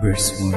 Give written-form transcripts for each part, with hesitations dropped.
Verse 1.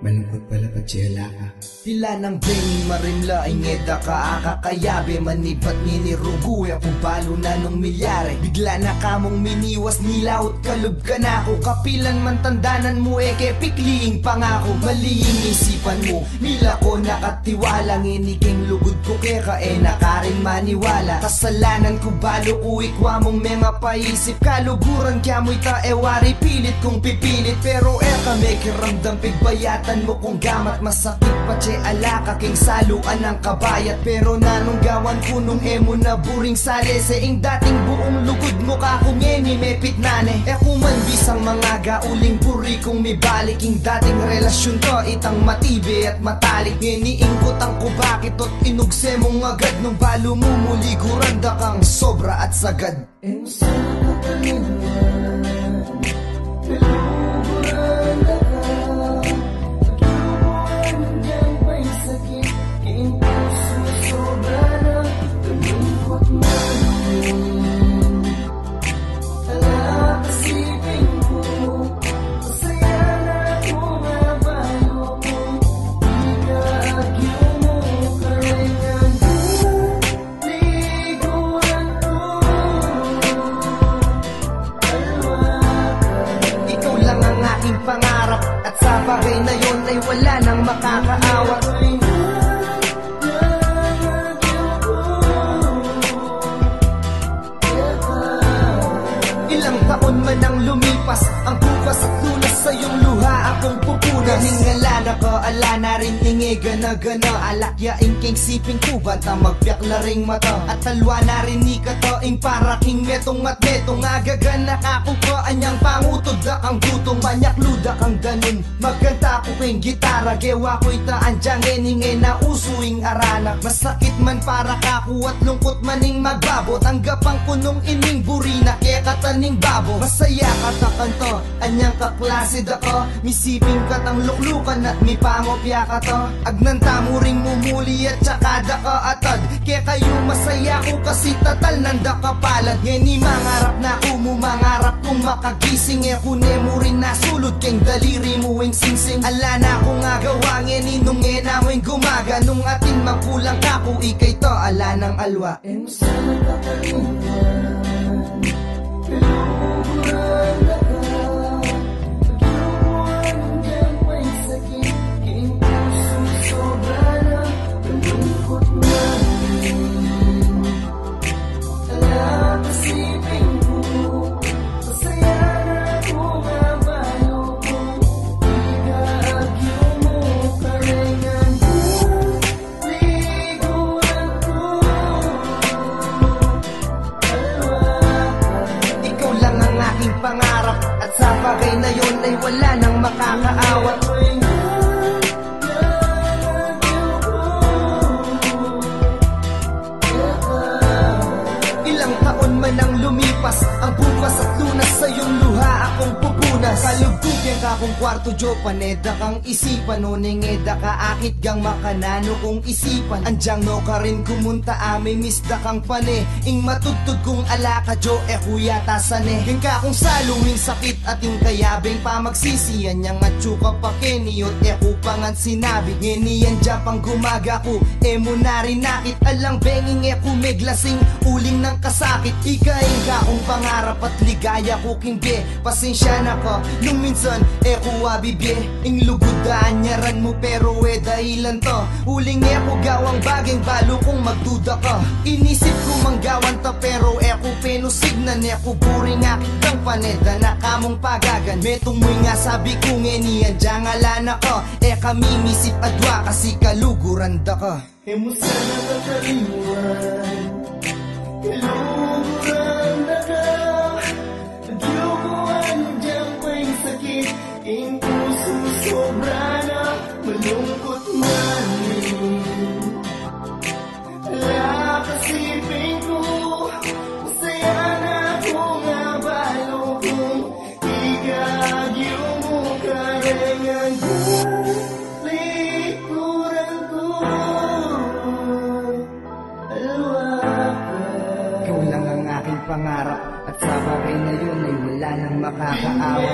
Malungkot pala patsela ka. Pila ng benging marimla ingeda ka akakayabe manibat ni ruguya kung balo na nung milyare. Bigla na kamong miniwas nilaot kalub ka na ako. Kapilan man tandanan mo eke pikliing pangako. Maliing isipan mo mila ko nakatiwala. Nginiking lugod ko keka nakaring maniwala. Kasalanan ko balo uikwa mong mga paisip. Kaluguran kya mo'y taewari pilit kong pipilit. Pero may kiramdam pigbayatan mo kung gamat masakit pa tse alaka king saluan ng kabayat. Pero nanunggawan ko nung emo na buring sale sa ing dating buong lugod mo ka kung eni may pitnane. Kuman bisang mga gauling buri kung may balik ing dating relasyon to itang matibe at matalik. Ngeniingkot ang ko bakit at inugse mong agad nung balo mo muli guranda kang sobra at sagad. Sana kalimutan kaluguranda ka. Pangarap at sa bagay na yon ay wala nang makakaawa. Ilang taon man ang lumipas, ang bukas at lunas sa iyong luha akong pupunas. Ganingala na ka, ala na rin ningi gana-gana. Alakya ingking siping kuban, ta magbiyak na ring mata. At talwa na rin ni kataing para king metong at metong. Agaganak ako ka anyang pangutod na kang gutong. Manyak luda kang ganun, magkanta ko keng gitara. Gewa ko'y taan dyang eningay na usuing aranak. Masakit man para kaku at lungkot maning magbabot. Ang gapang kunong ining burina kaya kataning babo. Masaya katakanto, anyang kaklase da ko. Misiping katang luklukan at mi pangopya ka to. Agnanta mo ring mumuli at tsaka da ka atad. Kaya kayo masaya ko kasi tatal nanda kapalad. Ngeni mangarap na mangarap kung makagising kune mo rin nasulod keng daliri mo wing singsing. Ala na akong agawa ngeninong namoy gumaga. Nung atin magkulang ka ko ikay to ala ng alwa. Sana kakalimutan kaluguranda ka. Pagyawan dyan pa'y sakit king puso sobra na malungkot na. Ala kasiping ko masaya na kung abalo kong igagyo mo karengan ko. Liguan ko ikaw lang ang aking pangarap at sa bagay na yon ay wala nang makakaawa. Ilang taon man ang lumipas, ang bukas at lunas sa iyong luha akong pupunas. Kalugtugyan ka kung kwarto jo paneda kang isipan. Nuneng eda ka akit gang makanano kung isipan. Andyang no ka rin kumunta ame misda kang pane. Ing matutod kung alaka jo kuya tasane. Ing ka kung saluming sakit at ing kayabing pamagsisiyan. Yang atsuka pa keniyot kupangan sinabi. Ngeniyan dyan pang gumaga ko mo na rin nakit. Alang benging kumiglasing uling ng kasakit. Ikain ka kung pangarap at ligaya ko kingge. Pasensya na ka nung minsan kuwa bibye. Ing lugudaan nyaran mo pero dahilan to. Uling ko gawang baging balo kung magduda ka. Inisip ko manggawan ta pero ko penusignan ko buring akit kang paneda na kamong pagagan. Metong mo'y nga sabi ko ngeniyan dyang alana ka. Kami misip adwa kasi kaluguran da ka. Mo sana kakalimutan kaluguranda ka. Pagyawan dyan pa'y sakit ing puso sobra na malungkot man. Ala kasiping ko masaya na kung abalo kong igagyo mo karengan ko. Likuran ko alwa ka. Ikaw lang ang makakaawa.